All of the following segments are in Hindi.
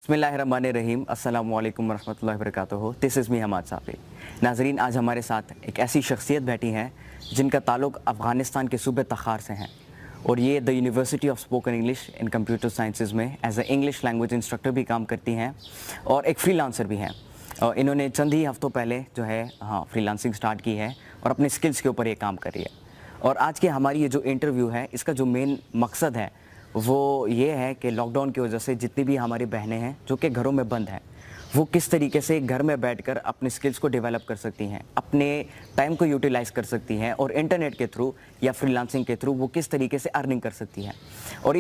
बिस्मिल्लाहिर्रहमानिर्रहीम, अस्सलामु अलैकुम वरहमतुल्लाहि वबरकातुहू। This is me Hamad Safi. नाज़रीन, आज हमारे साथ एक ऐसी शख्सियत बैठी हैं जिनका ताल्लुक़ अफ़गानिस्तान के सूबे तखार से हैं और ये the university of spoken English in computer sciences में as a English language instructor भी काम करती हैं और एक फ्रीलांसर भी हैं। और इन्होंने चंद ही हफ़्तों पहले जो है फ्रीलांसिंग स्टार्ट की है और अपने स्किल्स के ऊपर ये काम कर रही है। और आज की हमारी ये जो इंटरव्यू है, इसका जो मेन मकसद है वो ये है कि लॉकडाउन की वजह से जितनी भी हमारी बहनें हैं जो कि घरों में बंद हैं, वो किस तरीके से घर में बैठकर अपने स्किल्स को डेवलप कर सकती हैं, अपने टाइम को यूटिलाइज़ कर सकती हैं और इंटरनेट के थ्रू या फ्रीलांसिंग के थ्रू वो किस तरीके से अर्निंग कर सकती हैं। और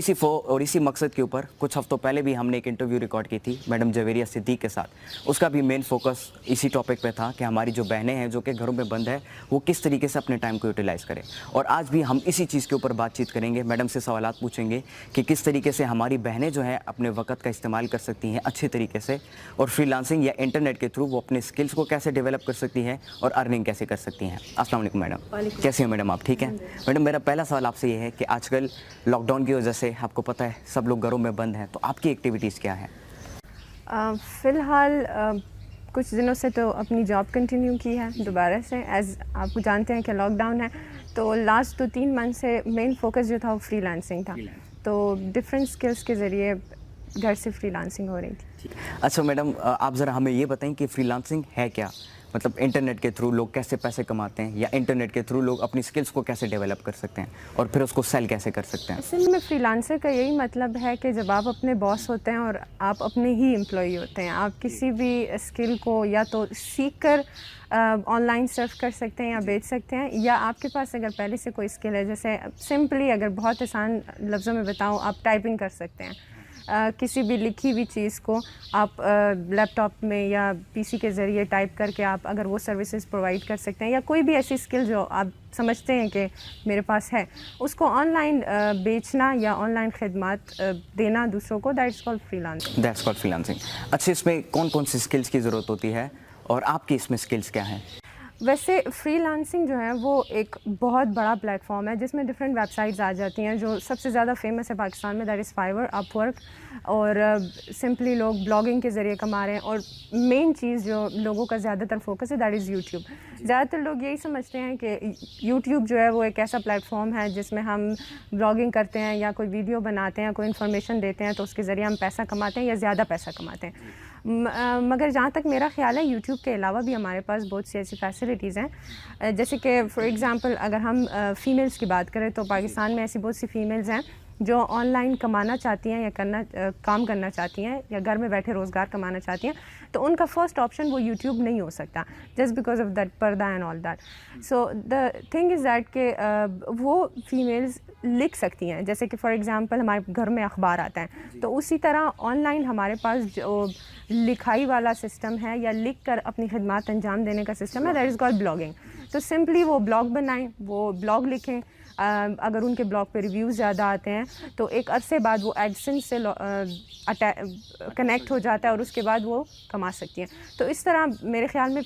इसी मकसद के ऊपर कुछ हफ्तों पहले भी हमने एक इंटरव्यू रिकॉर्ड की थी मैडम जवेरिया सिद्दीक के साथ। उसका भी मेन फोकस इसी टॉपिक पे था कि हमारी जो बहनें हैं जो कि घरों में बंद है, वो किस तरीके से अपने टाइम को यूटिलाइज़ करें। और आज भी हम इसी चीज़ के ऊपर बातचीत करेंगे, मैडम से सवालात पूछेंगे कि किस तरीके से हमारी बहनें जो हैं अपने वक्त का इस्तेमाल कर सकती हैं अच्छे तरीके से और फ्रीलांसिंग या इंटरनेट के थ्रू वो अपने स्किल्स को कैसे डेवलप कर सकती हैं और अर्निंग कैसे कर सकती हैं। अस्सलाम वालेकुम मैडम, कैसे हैं मैडम आप? ठीक हैं मैडम। मेरा पहला सवाल आपसे ये है कि आजकल लॉकडाउन की वजह से आपको पता है सब लोग घरों में बंद हैं, तो आपकी एक्टिविटीज़ क्या हैं? फ़िलहाल कुछ दिनों से तो अपनी जॉब कंटिन्यू की है दोबारा से। एज़ आप जानते हैं कि लॉकडाउन है, तो लास्ट 2-3 मंथ से मेन फोकस जो था वो फ्रीलांसिंग था। तो डिफरेंट स्किल्स के ज़रिए घर से फ्रीलांसिंग हो रही थी। अच्छा मैडम, आप ज़रा हमें ये बताएं कि फ्रीलांसिंग है क्या? मतलब इंटरनेट के थ्रू लोग कैसे पैसे कमाते हैं या इंटरनेट के थ्रू लोग अपनी स्किल्स को कैसे डेवलप कर सकते हैं और फिर उसको सेल कैसे कर सकते हैं? असल में फ्रीलांसर का यही मतलब है कि जब आप अपने बॉस होते हैं और आप अपने ही एम्प्लॉई होते हैं, आप किसी भी स्किल को या तो सीख कर ऑनलाइन सर्व कर सकते हैं या बेच सकते हैं, या आपके पास अगर पहले से कोई स्किल है, जैसे सिंपली अगर बहुत आसान लफ्ज़ों में बताऊँ, आप टाइपिंग कर सकते हैं। किसी भी लिखी हुई चीज़ को आप लैपटॉप में या पीसी के ज़रिए टाइप करके आप अगर वो सर्विसेज प्रोवाइड कर सकते हैं, या कोई भी ऐसी स्किल जो आप समझते हैं कि मेरे पास है, उसको ऑनलाइन बेचना या ऑनलाइन खिदमत देना दूसरों को, दैट्स कॉल्ड फ्रीलांसिंग। अच्छा, इसमें कौन कौन सी स्किल्स की ज़रूरत होती है और आपकी इसमें स्किल्स क्या हैं? वैसे फ्रीलांसिंग जो है वो एक बहुत बड़ा प्लेटफॉर्म है जिसमें डिफरेंट वेबसाइट्स आ जाती हैं। जो सबसे ज़्यादा फेमस है पाकिस्तान में, दैट इज़ फाइवर, अपवर्क, और सिंपली लोग ब्लॉगिंग के ज़रिए कमा रहे हैं। और मेन चीज़ जो लोगों का ज़्यादातर फोकस है, दैट इज़ यूट्यूब। ज़्यादातर लोग यही समझते हैं कि यूट्यूब जो है वो एक ऐसा प्लेटफॉर्म है जिसमें हम ब्लॉगिंग करते हैं या कोई वीडियो बनाते हैं, कोई इन्फॉर्मेशन देते हैं, तो उसके ज़रिए हम पैसा कमाते हैं या ज़्यादा पैसा कमाते हैं। मगर जहाँ तक मेरा ख़्याल है, यूट्यूब के अलावा भी हमारे पास बहुत सी ऐसी फैसिलिटीज़ हैं। जैसे कि फ़ॉर एग्ज़ाम्पल अगर हम फ़ीमेल्स की बात करें, तो पाकिस्तान में ऐसी बहुत सी फ़ीमेल्स हैं जो ऑनलाइन कमाना चाहती हैं या काम करना चाहती हैं या घर में बैठे रोज़गार कमाना चाहती हैं। तो उनका फ़र्स्ट ऑप्शन वो यूट्यूब नहीं हो सकता, जस्ट बिकॉज ऑफ दैट पर्दा and all that. So the thing is that कि वो फीमेल्स लिख सकती हैं। जैसे कि फ़ॉर एग्ज़ाम्पल हमारे घर में अखबार आता है, तो उसी तरह ऑनलाइन हमारे पास जो लिखाई वाला सिस्टम है या लिख कर अपनी खिदमत अंजाम देने का सिस्टम है, दैट इज़ कॉल्ड ब्लॉगिंग। तो सिंपली वो ब्लॉग बनाएं, वो ब्लॉग लिखें। अगर उनके ब्लॉग पे रिव्यूज़ ज़्यादा आते हैं तो एक अरसे बाद वो एडसेंस से कनेक्ट हो जाता है और उसके बाद वो कमा सकती हैं। तो इस तरह मेरे ख़्याल में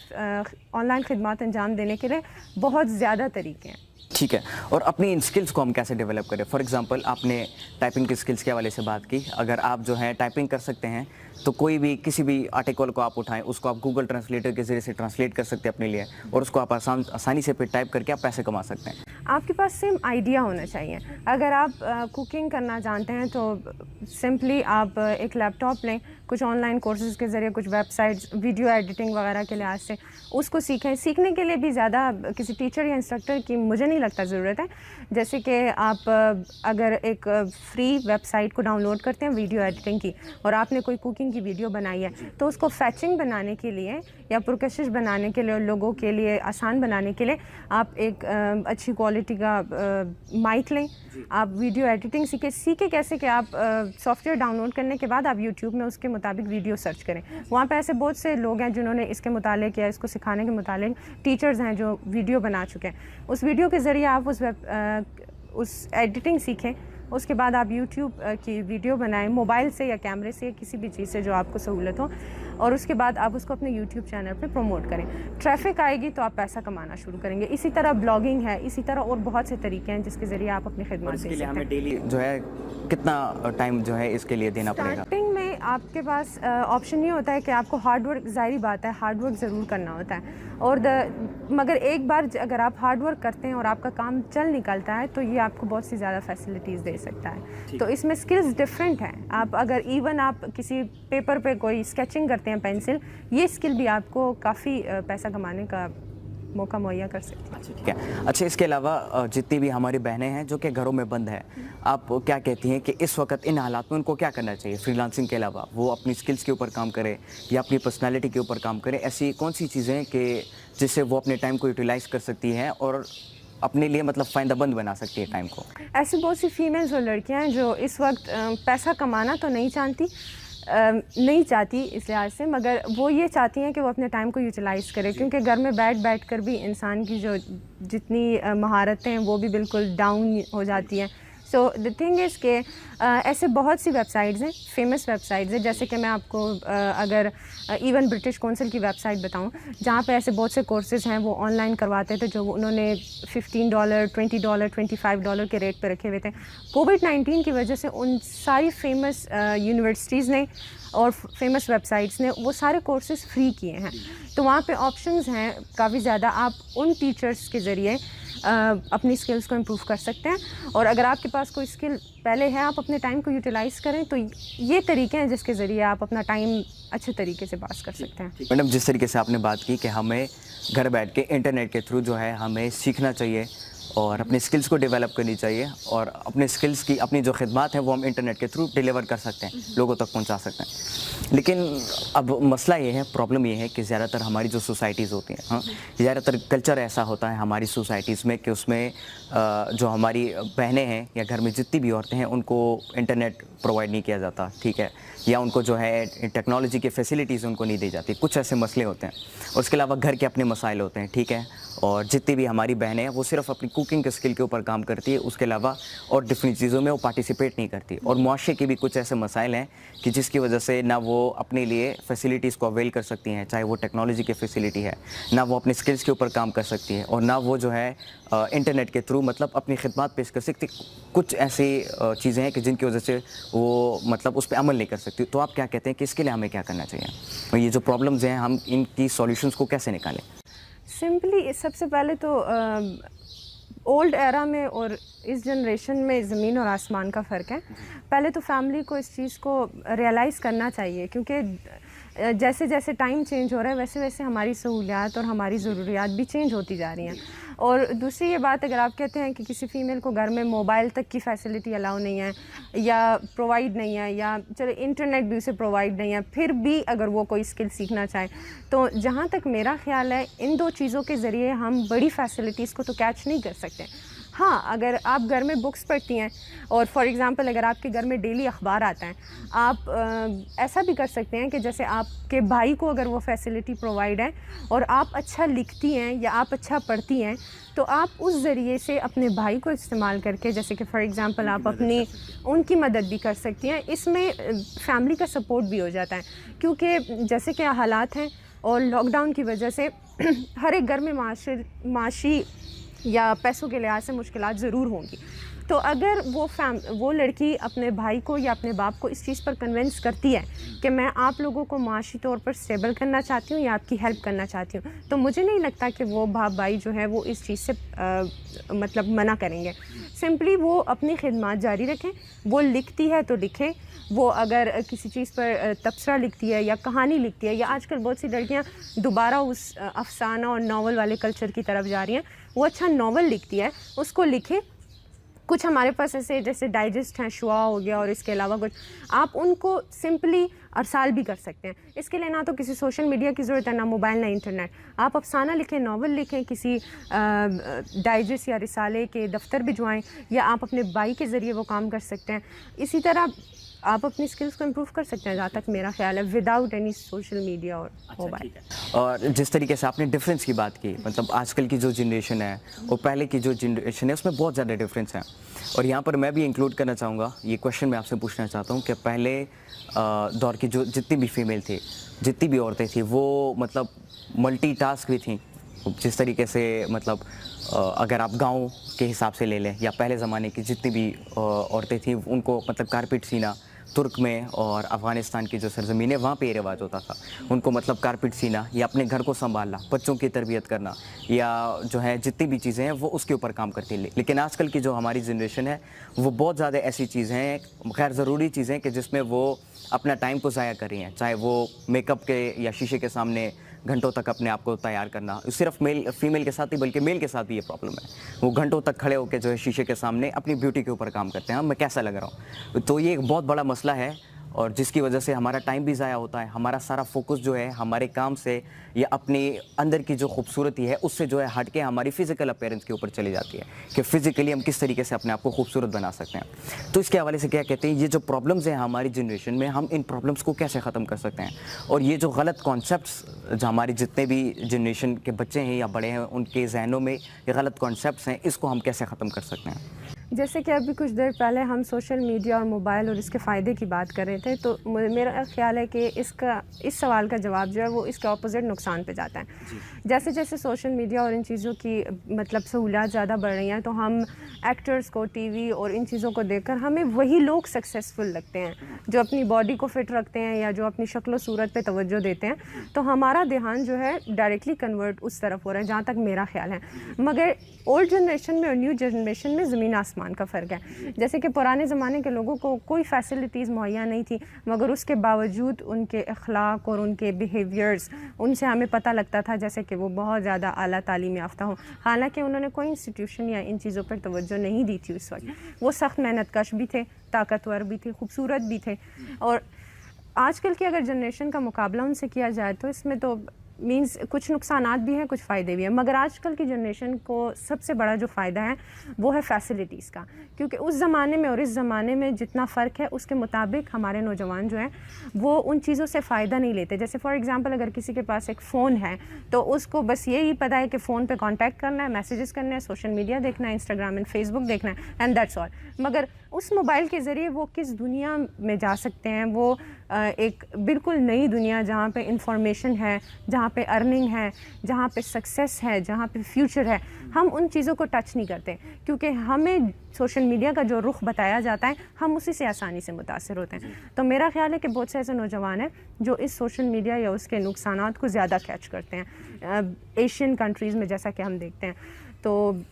ऑनलाइन खिदमत अंजाम देने के लिए बहुत ज़्यादा तरीके हैं। ठीक है, और अपनी इन स्किल्स को हम कैसे डेवलप करें? फॉर एग्जांपल आपने टाइपिंग की स्किल्स के हवाले से बात की। अगर आप जो है टाइपिंग कर सकते हैं तो कोई भी किसी भी आर्टिकल को आप उठाएं, उसको आप गूगल ट्रांसलेटर के ज़रिए से ट्रांसलेट कर सकते हैं अपने लिए और उसको आप आसानी से फिर टाइप करके आप पैसे कमा सकते हैं। आपके पास सेम आइडिया होना चाहिए। अगर आप कुकिंग करना जानते हैं तो सिंपली आप एक लैपटॉप लें, कुछ ऑनलाइन कोर्सेज़ के ज़रिए, कुछ वेबसाइट्स, वीडियो एडिटिंग वगैरह के लिहाज से उसको सीखें। सीखने के लिए भी ज़्यादा किसी टीचर या इंस्ट्रक्टर की मुझे नहीं लगता ज़रूरत है। जैसे कि आप अगर एक फ्री वेबसाइट को डाउनलोड करते हैं वीडियो एडिटिंग की, और आपने कोई कुकिंग की वीडियो बनाई है, तो उसको फैचिंग बनाने के लिए या पुरकशिश बनाने के लिए, लोगों के लिए आसान बनाने के लिए आप एक अच्छी क्वालिटी का माइक लें। आप वीडियो एडिटिंग सीखे कैसे कि आप सॉफ्टवेयर डाउनलोड करने के बाद आप यूट्यूब में उसके मुताबिक वीडियो सर्च करें। वहाँ पे ऐसे बहुत से लोग हैं जिन्होंने इसके मुतालिक या इसको सिखाने के मुतालिक टीचर्स हैं जो वीडियो बना चुके हैं। उस वीडियो के ज़रिए आप उस एडिटिंग सीखें। उसके बाद आप यूट्यूब की वीडियो बनाएं, मोबाइल से या कैमरे से या किसी भी चीज़ से जो आपको सहूलत हो, और उसके बाद आप उसको अपने यूट्यूब चैनल पे प्रमोट करें। ट्रैफिक आएगी तो आप पैसा कमाना शुरू करेंगे। इसी तरह ब्लॉगिंग है, इसी तरह और बहुत से तरीके हैं जिसके ज़रिए आप अपनी खिदमत दे सकते हैं। हमें डेली जो है कितना टाइम जो है इसके लिए देना पड़ेगा? स्टार्टिंग में आपके पास ऑप्शन ये होता है कि आपको हार्ड वर्क, ज़ाहिर बात है हार्ड वर्क ज़रूर करना होता है, और मगर एक बार अगर आप हार्ड वर्क करते हैं और आपका काम चल निकलता है तो ये आपको बहुत सी ज़्यादा फैसिलिटीज़ दे सकता है। तो इसमें स्किल्स डिफरेंट हैं। आप अगर इवन आप किसी पेपर पे कोई स्केचिंग करते हैं पेंसिल, ये स्किल भी आपको काफ़ी पैसा कमाने का मौका मुहैया कर सकती है। अच्छा, ठीक है। अच्छा, इसके अलावा जितनी भी हमारी बहनें हैं जो कि घरों में बंद है, आप क्या कहती हैं कि इस वक्त इन हालात में उनको क्या करना चाहिए? फ्रीलांसिंग के अलावा वो अपनी स्किल्स के ऊपर काम करें या अपनी पर्सनालिटी के ऊपर काम करें? ऐसी कौन सी चीज़ें हैं कि जिससे वो अपने टाइम को यूटिलाइज़ कर सकती हैं और अपने लिए मतलब फ़ायदेमंद बना सकती है टाइम को? ऐसी बहुत सी फीमेल्स और लड़कियां हैं जो इस वक्त पैसा कमाना तो नहीं चाहती इस लिहाज से, मगर वो ये चाहती हैं कि वो अपने टाइम को यूटिलाइज़ करें, क्योंकि घर में बैठ कर भी इंसान की जो जितनी महारतें हैं वो भी बिल्कुल डाउन हो जाती हैं। सो द थिंग इज़ के ऐसे बहुत सी वेबसाइट्स हैं, फेमस वेबसाइट्स हैं, जैसे कि मैं आपको अगर इवन ब्रिटिश काउंसिल की वेबसाइट बताऊं, जहाँ पे ऐसे बहुत से कोर्सेज़ हैं वो ऑनलाइन करवाते थे, जो उन्होंने $15, $20, $25 के रेट पे रखे हुए थे। कोविड-19 की वजह से उन सारी फेमस यूनिवर्सिटीज़ ने और फेमस वेबसाइट्स ने वो सारे कोर्सेज़ फ्री किए हैं। तो वहाँ पे ऑप्शंस हैं काफ़ी ज़्यादा। आप उन टीचर्स के ज़रिए अपनी स्किल्स को इम्प्रूव कर सकते हैं, और अगर आपके पास कोई स्किल पहले है, आप अपने टाइम को यूटिलाइज़ करें। तो ये तरीके हैं जिसके ज़रिए आप अपना टाइम अच्छे तरीके से पास कर सकते हैं। मैडम, जिस तरीके से आपने बात की कि हमें घर बैठ के इंटरनेट के थ्रू जो है हमें सीखना चाहिए और अपने स्किल्स को डेवलप करनी चाहिए, और अपने स्किल्स की अपनी जो खिदमत है वो हम इंटरनेट के थ्रू डिलीवर कर सकते हैं, लोगों तक पहुंचा सकते हैं। लेकिन अब मसला ये है, प्रॉब्लम ये है कि ज़्यादातर हमारी जो सोसाइटीज़ होती हैं, हाँ, ज़्यादातर कल्चर ऐसा होता है हमारी सोसाइटीज़ में कि उसमें जो हमारी बहनें हैं या घर में जितनी भी औरतें हैं उनको इंटरनेट प्रोवाइड नहीं किया जाता, ठीक है, या उनको जो है टेक्नोलॉजी की फैसिलिटीज़ उनको नहीं दी जाती। कुछ ऐसे मसले होते हैं। उसके अलावा घर के अपने मसाइल होते हैं, ठीक है, और जितनी भी हमारी बहनें हैं वो सिर्फ अपनी कुकिंग के स्किल के ऊपर काम करती है, उसके अलावा और डिफरेंट चीज़ों में वो पार्टिसिपेट नहीं करती। और मुआशरे के भी कुछ ऐसे मसाइल हैं कि जिसकी वजह से ना वो अपने लिए फैसिलिटीज़ को अवेल कर सकती हैं, चाहे वो टेक्नोलॉजी की फैसिलिटी है, ना वो अपने स्किल्स के ऊपर काम कर सकती है, और ना वो जो है इंटरनेट के थ्रू मतलब अपनी खिदमत पेश कर सकती। कुछ ऐसी चीज़ें हैं कि जिनकी वजह से वो मतलब उस पर अमल नहीं कर सकती। तो आप क्या कहते हैं कि इसके लिए हमें क्या करना चाहिए? और ये जो प्रॉब्लम्स हैं हम इनकी सॉल्यूशंस को कैसे निकालें? सिंपली सबसे पहले तो ओल्ड एरा में और इस जनरेशन में ज़मीन और आसमान का फ़र्क है। पहले तो फैमिली को इस चीज़ को रियलाइज़ करना चाहिए, क्योंकि जैसे जैसे टाइम चेंज हो रहा है वैसे वैसे हमारी सहूलियात और हमारी ज़रूरियात भी चेंज होती जा रही हैं। और दूसरी ये बात, अगर आप कहते हैं कि किसी फ़ीमेल को घर में मोबाइल तक की फ़ैसिलिटी अलाउ नहीं है या प्रोवाइड नहीं है, या चलो इंटरनेट भी उसे प्रोवाइड नहीं है, फिर भी अगर वो कोई स्किल सीखना चाहे, तो जहाँ तक मेरा ख़्याल है इन दो चीज़ों के ज़रिए हम बड़ी फ़ैसिलिटीज़ को तो कैच नहीं कर सकते। हाँ, अगर आप घर में बुक्स पढ़ती हैं और फॉर एग्ज़ाम्पल अगर आपके घर में डेली अखबार आता है, आप ऐसा भी कर सकते हैं कि जैसे आपके भाई को अगर वो फैसिलिटी प्रोवाइड है और आप अच्छा लिखती हैं या आप अच्छा पढ़ती हैं, तो आप उस ज़रिए से अपने भाई को इस्तेमाल करके, जैसे कि फॉर एग्ज़ाम्पल आप उनकी मदद भी कर सकती हैं। इसमें फैमिली का सपोर्ट भी हो जाता है, क्योंकि जैसे कि हालात हैं और लॉकडाउन की वजह से हर एक घर में माशी या पैसों के लिहाज से मुश्किलात ज़रूर होंगी। तो अगर वो लड़की अपने भाई को या अपने बाप को इस चीज़ पर कन्विंस करती है कि मैं आप लोगों को माशी तौर पर स्टेबल करना चाहती हूँ या आपकी हेल्प करना चाहती हूँ, तो मुझे नहीं लगता कि वो बाप भाई जो है वो इस चीज़ से मतलब मना करेंगे। सिंपली वो अपनी खिदमत जारी रखें। वो लिखती है तो लिखें, वो अगर किसी चीज़ पर तबसरा लिखती है या कहानी लिखती है, या आजकल बहुत सी लड़कियाँ दोबारा उस अफसाना और नावल वाले कल्चर की तरफ जा रही हैं, वो अच्छा नावल लिखती है, उसको लिखे। कुछ हमारे पास ऐसे जैसे डाइजेस्ट हैं, शुआ हो गया, और इसके अलावा कुछ आप उनको सिंपली अरसाल भी कर सकते हैं। इसके लिए ना तो किसी सोशल मीडिया की ज़रूरत है, ना मोबाइल, ना इंटरनेट। आप अफसाना लिखें, नावल लिखें, किसी डाइजेस्ट या रिसाले के दफ्तर भिजवाएं, या आप अपने भाई के ज़रिए वो काम कर सकते हैं। इसी तरह आप अपनी स्किल्स को इम्प्रूव कर सकते हैं, जहाँ तक मेरा ख्याल है, विदाउट एनी सोशल मीडिया और मोबाइल। और जिस तरीके से आपने डिफरेंस की बात की, मतलब आजकल की जो जनरेशन है और पहले की जो जनरेशन है उसमें बहुत ज़्यादा डिफरेंस है। और यहाँ पर मैं भी इंक्लूड करना चाहूँगा, ये क्वेश्चन मैं आपसे पूछना चाहता हूँ कि पहले दौर की जो जितनी भी फीमेल थी, जितनी भी औरतें थी, वो मतलब मल्टीटास्क भी थी। जिस तरीके से मतलब अगर आप गांव के हिसाब से ले लें या पहले ज़माने की जितनी भी औरतें थी, उनको मतलब कारपेट सीना, तुर्क में और अफ़गानिस्तान की जो सरज़मीन है वहाँ पे ये रिवाज होता था। उनको मतलब कारपेट सीना या अपने घर को संभालना, बच्चों की तरबियत करना या जो है जितनी भी चीज़ें हैं वो उसके ऊपर काम करती है। लेकिन आजकल की जो हमारी जनरेशन है वो बहुत ज़्यादा ऐसी चीज़ें हैं, गैर ज़रूरी चीज़ें कि जिसमें वो अपना टाइम को ज़ाया कर रही हैं। चाहे वो मेकअप के या शीशे के सामने घंटों तक अपने आप को तैयार करना, सिर्फ फीमेल के साथ ही बल्कि मेल के साथ भी ये प्रॉब्लम है। वो घंटों तक खड़े होकर जो है शीशे के सामने अपनी ब्यूटी के ऊपर काम करते हैं, मैं कैसा लग रहा हूँ। तो ये एक बहुत बड़ा मसला है और जिसकी वजह से हमारा टाइम भी ज़ाया होता है, हमारा सारा फोकस जो है हमारे काम से या अपनी अंदर की जो खूबसूरती है उससे जो है हट के हमारी फ़िज़िकल अपीयरेंस के ऊपर चली जाती है कि फ़िज़िकली हम किस तरीके से अपने आप को खूबसूरत बना सकते हैं। तो इसके हवाले से क्या कहते हैं, ये जो प्रॉब्लम्स हैं हमारी जनरेशन में, हम इन प्रॉब्लम्स को कैसे ख़त्म कर सकते हैं और ये जो गलत कॉन्सेप्ट्स जो हमारे जितने भी जनरेशन के बच्चे हैं या बड़े हैं उनके जहनों में ये गलत कॉन्सेप्ट्स हैं, इसको हम कैसे ख़त्म कर सकते हैं। जैसे कि अभी कुछ देर पहले हम सोशल मीडिया और मोबाइल और इसके फ़ायदे की बात कर रहे थे, तो मेरा ख़्याल है कि इस सवाल का जवाब जो है वो इसके ऑपोजिट नुकसान पे जाता है। जैसे जैसे सोशल मीडिया और इन चीज़ों की मतलब सहूलियात ज़्यादा बढ़ रही हैं, तो हम एक्टर्स को टीवी और इन चीज़ों को देखकर हमें वही लोग सक्सेसफुल लगते हैं जो अपनी बॉडी को फिट रखते हैं या जो अपनी शक्ल सूरत पे तवज्जो देते हैं। तो हमारा ध्यान जो है डायरेक्टली कन्वर्ट उस तरफ हो रहा है, जहाँ तक मेरा ख्याल है। मगर ओल्ड जनरेशन में और न्यू जनरेशन में ज़मीन आसमान का फ़र्क है। जैसे कि पुराने ज़माने के लोगों को कोई फैसिलिटीज़ मुहैया नहीं थी, मगर उसके बावजूद उनके अखलाक और उनके बिहेवियर्स, उनसे हमें पता लगता था जैसे कि वो बहुत ज़्यादा आला तालीम याफ्ता हो। हालांकि उन्होंने कोई इंस्टीट्यूशन या इन चीज़ों पर तवज्जो नहीं दी थी उस वक्त। वो सख्त मेहनत भी थे, ताकतवर भी थे, खूबसूरत भी थे। और आजकल की अगर जनरेशन का मुकाबला उनसे किया जाए तो इसमें तो मींस कुछ नुकसानात भी हैं, कुछ फ़ायदे भी हैं। मगर आजकल की जनरेशन को सबसे बड़ा जो फ़ायदा है वो है फैसिलिटीज़ का, क्योंकि उस ज़माने में और इस ज़माने में जितना फ़र्क है उसके मुताबिक हमारे नौजवान जो हैं वो उन चीज़ों से फ़ायदा नहीं लेते। जैसे फॉर एग्ज़ाम्पल अगर किसी के पास एक फ़ोन है तो उसको बस यही पता है कि फ़ोन पे कांटेक्ट करना है, मैसेजेस करने हैं, सोशल मीडिया देखना है, इंस्टाग्राम एंड फेसबुक देखना है, एंड दैट्स ऑल। मगर उस मोबाइल के ज़रिए वो किस दुनिया में जा सकते हैं, वो एक बिल्कुल नई दुनिया जहाँ पे इंफॉर्मेशन है, जहाँ पे अर्निंग है, जहाँ पे सक्सेस है, जहाँ पे फ्यूचर है, हम उन चीज़ों को टच नहीं करते क्योंकि हमें सोशल मीडिया का जो रुख बताया जाता है हम उसी से आसानी से मुतासिर होते हैं। तो मेरा ख्याल है कि बहुत से ऐसे नौजवान हैं जो इस सोशल मीडिया या उसके नुकसानात को ज़्यादा कैच करते हैं एशियन कंट्रीज़ में, जैसा कि हम देखते हैं। तो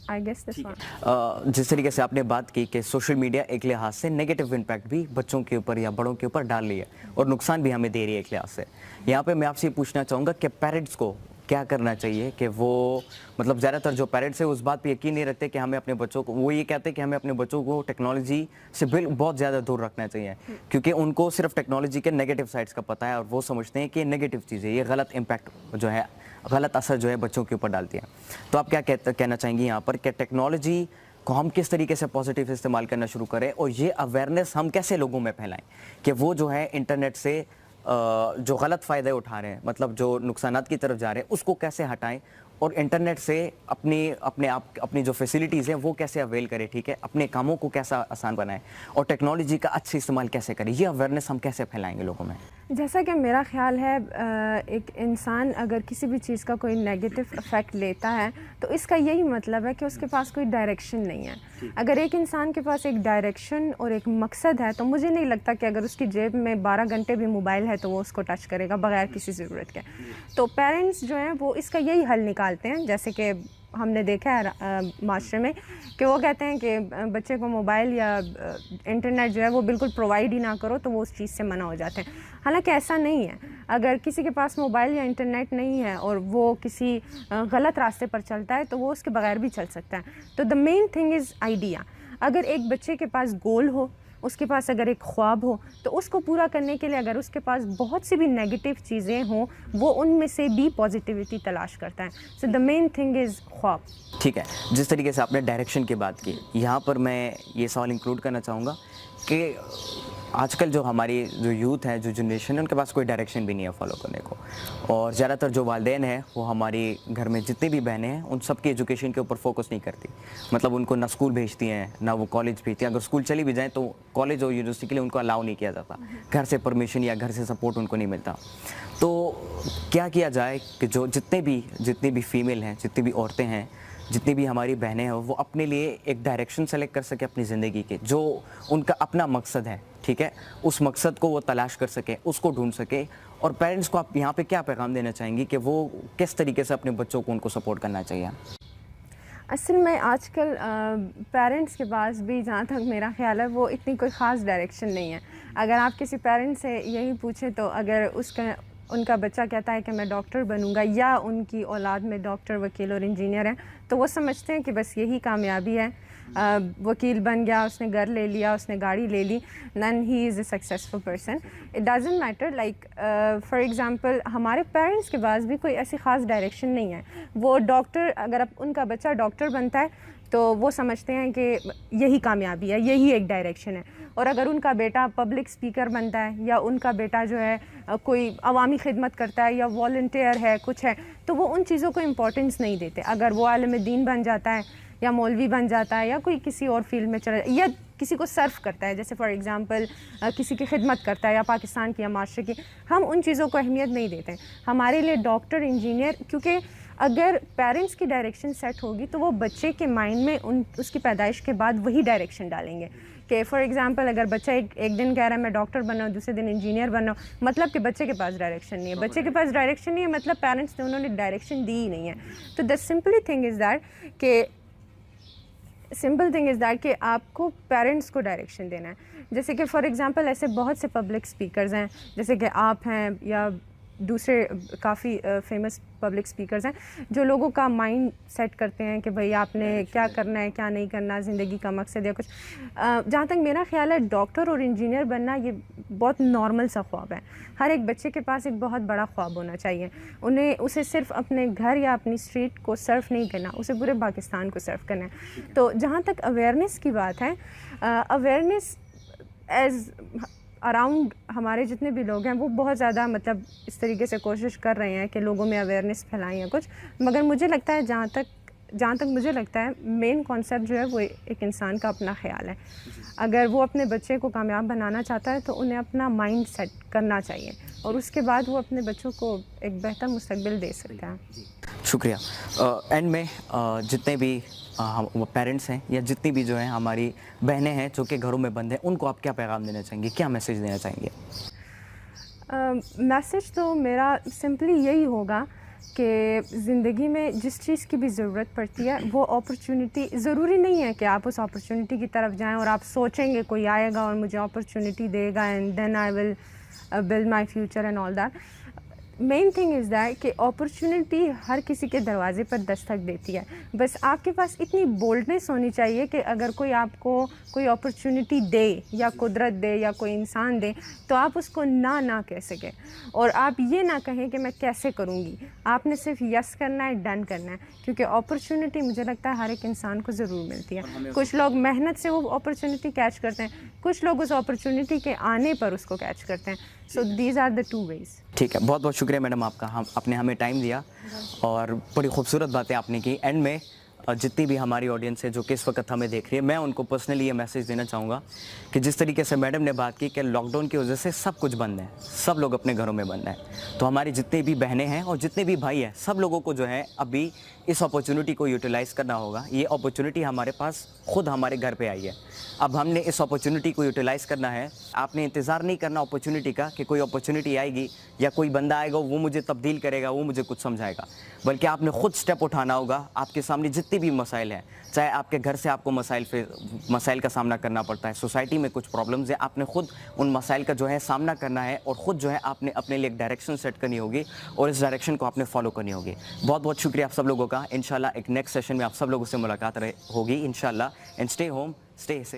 आई गेस दिस वन। जिस तरीके से आपने बात की कि सोशल मीडिया एक लिहाज से नेगेटिव इम्पैक्ट भी बच्चों के ऊपर या बड़ों के ऊपर डाल रही है और नुकसान भी हमें दे रही है एक लिहाज से। यहाँ पे मैं आपसे ये पूछना चाहूँगा कि पेरेंट्स को क्या करना चाहिए कि वो मतलब ज़्यादातर जो पेरेंट्स हैं उस बात पे यकीन नहीं रखते कि हमें अपने बच्चों को, वो ये कहते हैं कि हमें अपने बच्चों को टेक्नोलॉजी से बहुत ज़्यादा दूर रखना चाहिए क्योंकि उनको सिर्फ टेक्नोलॉजी के नेगेटिव साइड्स का पता है और वो समझते हैं कि ये नेगेटिव चीज़ है, ये गलत इम्पैक्ट जो है, गलत असर जो है बच्चों के ऊपर डालती है। तो आप क्या कहना चाहेंगी यहाँ पर कि टेक्नोलॉजी को हम किस तरीके से पॉजिटिव इस्तेमाल करना शुरू करें और ये अवेयरनेस हम कैसे लोगों में फैलाएं कि वो जो है इंटरनेट से जो गलत फ़ायदे उठा रहे हैं, मतलब जो नुकसानात की तरफ जा रहे हैं, उसको कैसे हटाएं और इंटरनेट से अपनी जो फैसिलिटीज़ हैं वो कैसे अवेल करें, ठीक है, अपने कामों को कैसा आसान बनाएं और टेक्नोलॉजी का अच्छे इस्तेमाल कैसे करें, ये अवेयरनेस हम कैसे फैलाएंगे लोगों में। जैसा कि मेरा ख्याल है एक इंसान अगर किसी भी चीज़ का कोई नेगेटिव इफ़ेक्ट लेता है तो इसका यही मतलब है कि उसके पास कोई डायरेक्शन नहीं है। अगर एक इंसान के पास एक डायरेक्शन और एक मकसद है तो मुझे नहीं लगता कि अगर उसकी जेब में 12 घंटे भी मोबाइल है तो वो उसको टच करेगा बगैर किसी ज़रूरत के। तो पेरेंट्स जो हैं वो इसका यही हल निकालते हैं, जैसे कि हमने देखा है माशरे में कि वो कहते हैं कि बच्चे को मोबाइल या इंटरनेट जो है वो बिल्कुल प्रोवाइड ही ना करो तो वो उस चीज़ से मना हो जाते हैं। हालांकि ऐसा नहीं है। अगर किसी के पास मोबाइल या इंटरनेट नहीं है और वो किसी गलत रास्ते पर चलता है तो वो उसके बगैर भी चल सकता है। तो the main thing is idea. अगर एक बच्चे के पास गोल हो, उसके पास अगर एक ख्वाब हो तो उसको पूरा करने के लिए अगर उसके पास बहुत सी भी नेगेटिव चीज़ें हों वो उनमें से भी पॉजिटिविटी तलाश करता है। So the main thing is ख्वाब। ठीक है, जिस तरीके से आपने डायरेक्शन की बात की, यहाँ पर मैं ये सवाल इंक्लूड करना चाहूँगा कि आजकल जो हमारी जो यूथ है, जो जनरेशन है, उनके पास कोई डायरेक्शन भी नहीं है फॉलो करने को और ज़्यादातर जो वालिदैन हैं वो हमारी घर में जितनी भी बहनें हैं उन सब की एजुकेशन के ऊपर फोकस नहीं करती। मतलब उनको ना स्कूल भेजती हैं ना वो कॉलेज भेजती हैं। अगर स्कूल चली भी जाएँ तो कॉलेज और यूनिवर्सिटी के लिए उनको अलाउ नहीं किया जाता, घर से परमिशन या घर से सपोर्ट उनको नहीं मिलता। तो क्या किया जाए कि जो जितनी भी फीमेल हैं, जितनी भी औरतें हैं, जितनी भी हमारी बहनें हैं वो अपने लिए एक डायरेक्शन सेलेक्ट कर सके अपनी ज़िंदगी के, जो उनका अपना मकसद है ठीक है, उस मकसद को वो तलाश कर सके, उसको ढूंढ सके। और पेरेंट्स को आप यहाँ पे क्या पैगाम देना चाहेंगी कि वो किस तरीके से अपने बच्चों को उनको सपोर्ट करना चाहिए? असल में आजकल पेरेंट्स के पास भी, जहाँ तक मेरा ख्याल है, वो इतनी कोई ख़ास डायरेक्शन नहीं है। अगर आप किसी पेरेंट्स से यही पूछें तो अगर उनका बच्चा कहता है कि मैं डॉक्टर बनूंगा, या उनकी औलाद में डॉक्टर, वकील और इंजीनियर हैं, तो वो समझते हैं कि बस यही कामयाबी है। वकील बन गया, उसने घर ले लिया, उसने गाड़ी ले ली, none he is a successful person. It doesn't matter. Like for example हमारे पेरेंट्स के पास भी कोई ऐसी ख़ास डायरेक्शन नहीं है। वो डॉक्टर, अगर उनका बच्चा डॉक्टर बनता है तो वो समझते हैं कि यही कामयाबी है, यही एक डायरेक्शन है। और अगर उनका बेटा पब्लिक स्पीकर बनता है, या उनका बेटा जो है कोई अवामी खिदमत करता है, या वॉलंटियर है, कुछ है, तो वो उन चीज़ों को इम्पोर्टेंस नहीं देते। अगर वो आलिम दीन बन जाता है, या मौलवी बन जाता है, या कोई किसी और फील्ड में चला, या किसी को सर्व करता है, जैसे फॉर एग्ज़ाम्पल किसी की खिदमत करता है, या पाकिस्तान की या माशरे की, हम उन चीज़ों को अहमियत नहीं देते। हमारे लिए डॉक्टर, इंजीनियर, क्योंकि अगर पेरेंट्स की डायरेक्शन सेट होगी तो वो बच्चे के माइंड में उसकी पैदाइश के बाद वही डायरेक्शन डालेंगे। कि फॉर एग्ज़ाम्पल अगर बच्चा एक दिन कह रहा है मैं डॉक्टर बनना हूँ, दूसरे दिन इंजीनियर बनना हूँ, मतलब कि बच्चे के पास डायरेक्शन नहीं है। बच्चे के पास डायरेक्शन नहीं है मतलब पेरेंट्स ने उन्होंने डायरेक्शन दी ही नहीं है। तो the simple thing is that कि आपको पेरेंट्स को डायरेक्शन देना है। जैसे कि फॉर एग्ज़ाम्पल ऐसे बहुत से पब्लिक स्पीकर्स हैं, जैसे कि आप हैं, या दूसरे काफ़ी फेमस पब्लिक स्पीकर्स हैं, जो लोगों का माइंड सेट करते हैं कि भाई आपने क्या करना है, क्या नहीं करना, ज़िंदगी का मकसद या कुछ। जहाँ तक मेरा ख्याल है, डॉक्टर और इंजीनियर बनना ये बहुत नॉर्मल सा ख्वाब है। हर एक बच्चे के पास एक बहुत बड़ा ख्वाब होना चाहिए। उसे सिर्फ अपने घर या अपनी स्ट्रीट को सर्व नहीं करना, उसे पूरे पाकिस्तान को सर्व करना है। तो जहाँ तक अवेयरनेस की बात है, अवेयरनेस एज अराउंड हमारे जितने भी लोग हैं वो बहुत ज़्यादा मतलब इस तरीके से कोशिश कर रहे हैं कि लोगों में अवेयरनेस फैलाएं या कुछ। मगर मुझे लगता है, जहाँ तक मुझे लगता है, मेन कॉन्सेप्ट जो है वो एक इंसान का अपना ख्याल है। अगर वो अपने बच्चे को कामयाब बनाना चाहता है तो उन्हें अपना माइंड सेट करना चाहिए, और उसके बाद वो अपने बच्चों को एक बेहतर मुस्तकबिल दे सकता है। शुक्रिया। एंड में जितने भी हम पेरेंट्स हैं, या जितनी भी जो हैं हमारी बहनें हैं जो कि घरों में बंद हैं, उनको आप क्या पैगाम देना चाहेंगे, क्या मैसेज देना चाहेंगे? मैसेज तो मेरा सिंपली यही होगा कि ज़िंदगी में जिस चीज़ की भी ज़रूरत पड़ती है, वो अपॉर्चुनिटी, ज़रूरी नहीं है कि आप उस अपॉर्चुनिटी की तरफ जाएं और आप सोचेंगे कोई आएगा और मुझे अपॉर्चुनिटी देगा and then I will build my future and all that. Main thing is that कि अपॉर्चुनिटी हर किसी के दरवाजे पर दस्तक देती है। बस आपके पास इतनी बोल्डनेस होनी चाहिए कि अगर कोई आपको कोई अपॉर्चुनिटी दे, या कुदरत दे, या कोई इंसान दे, तो आप उसको ना कह सकें, और आप ये ना कहें कि मैं कैसे करूँगी। आपने सिर्फ यस करना है, डन करना है, क्योंकि अपॉर्चुनिटी मुझे लगता है हर एक इंसान को ज़रूर मिलती है। कुछ लोग मेहनत से वो अपॉर्चुनिटी कैच करते हैं, कुछ लोग उस अपॉर्चुनिटी के आने पर उसको कैच करते हैं। So these are the two ways. ठीक है, बहुत बहुत शुक्रिया मैडम आपका, आपने हमें टाइम दिया और बड़ी खूबसूरत बातें आपने की। एंड में जितनी भी हमारी ऑडियंस है जो कि इस वक्त हमें देख रही है, मैं उनको पर्सनली ये मैसेज देना चाहूँगा कि जिस तरीके से मैडम ने बात की कि लॉकडाउन की वजह से सब कुछ बंद है, सब लोग अपने घरों में बंद हैं, तो हमारी जितनी भी बहनें हैं और जितने भी भाई हैं, सब लोगों को जो है अभी इस अपॉर्चुनिटी को यूटिलाइज़ करना होगा। ये अपॉर्चुनिटी हमारे पास खुद हमारे घर पे आई है, अब हमने इस अपॉर्चुनिटी को यूटिलाइज़ करना है। आपने इंतज़ार नहीं करना अपॉर्चुनिटी का कि कोई अपॉर्चुनिटी आएगी या कोई बंदा आएगा वो मुझे तब्दील करेगा, वो मुझे कुछ समझाएगा, बल्कि आपने खुद स्टेप उठाना होगा। आपके सामने जितने भी मसाइल हैं, चाहे आपके घर से आपको मसाइल का सामना करना पड़ता है, सोसाइटी में कुछ प्रॉब्लम्स हैं, आपने खुद उन मसाइल का जो है सामना करना है, और ख़ुद जो है आपने अपने लिए एक डायरेक्शन सेट करनी होगी और इस डायरेक्शन को आपने फॉलो करनी होगी। बहुत बहुत शुक्रिया आप सब लोगों का। इंशाल्लाह एक नेक्स्ट सेशन में आप सब लोगों से मुलाकात होगी इंशाल्लाह। And stay home, stay safe.